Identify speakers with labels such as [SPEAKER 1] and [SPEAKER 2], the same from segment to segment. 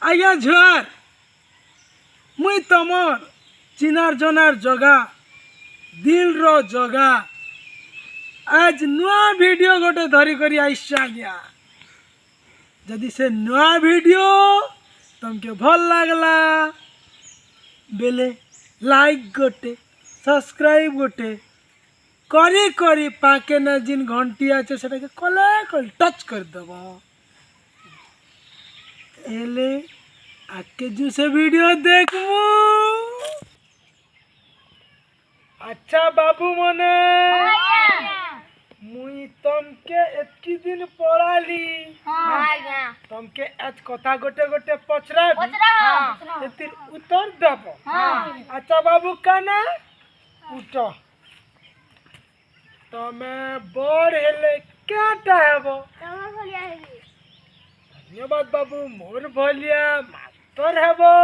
[SPEAKER 1] आज्ञा जुआर मुई तमर चिनार जनार जगह दिल रो जगह आज नुआ वीडियो गोटे धरी करी आइस आज्ञा जदि से नुआ वीडियो तुमके भल लागला बेले लाइक गोटे सब्सक्राइब गोटे करी करी पाके ना जिन घंटी आछे सेटा के कले कल टच कर दबो एले आके जो से वीडियो देखमु। अच्छा बाबू मने मुई तमके एतकी दिन पढ़ाली तमके आज कथा गोटे गोटे पचराबी एतिर उत्तर दबो। अच्छा बाबू काना उठो तमे बड़ हेले क्याटा हेबो धन्यवाद बाबू मोर भलिया मास्टर हेबो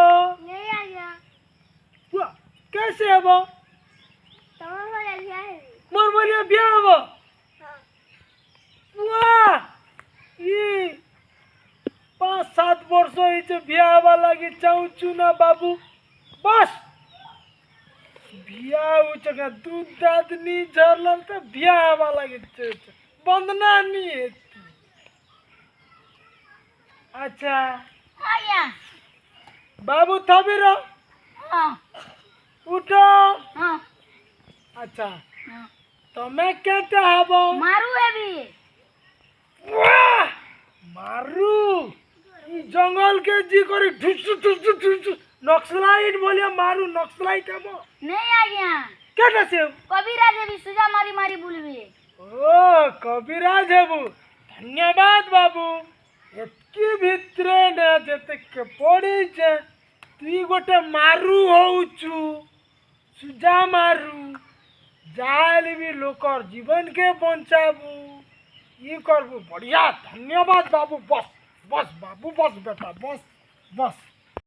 [SPEAKER 1] कैसे हेबो मोर भलिया बिया हेबो वाह ये 5-7 वर्ष होइछे बिया हेबा लागि चाहूछु ना बाबू बस बिया उचका दूध दाद नी झरलन तो बिया हेबा लागि बंदना नी अच्छा बाबू थबिरो उठो अच्छा तमे केटा हबो
[SPEAKER 2] मारू हेबी
[SPEAKER 1] वाह मारू ई जंगल के जी करी ठुस नक्सलाइट बोलिया मारू नक्सलाइट हबो
[SPEAKER 2] नहीं आज्ञा
[SPEAKER 1] केटा से
[SPEAKER 2] कबीराज हेबी सुजा मारी मारी बुलबी
[SPEAKER 1] ओ कबीराज हेबू धन्यवाद बाबू एतकी भितरे न जते के पड़ी छे तुई गोटे मारू होउछु सुजा मारू जाल भी लोकर जीवन के बचाबू ये करबू बढ़िया धन्यवाद बाबू बस बस बाबू बस बेटा बस बस।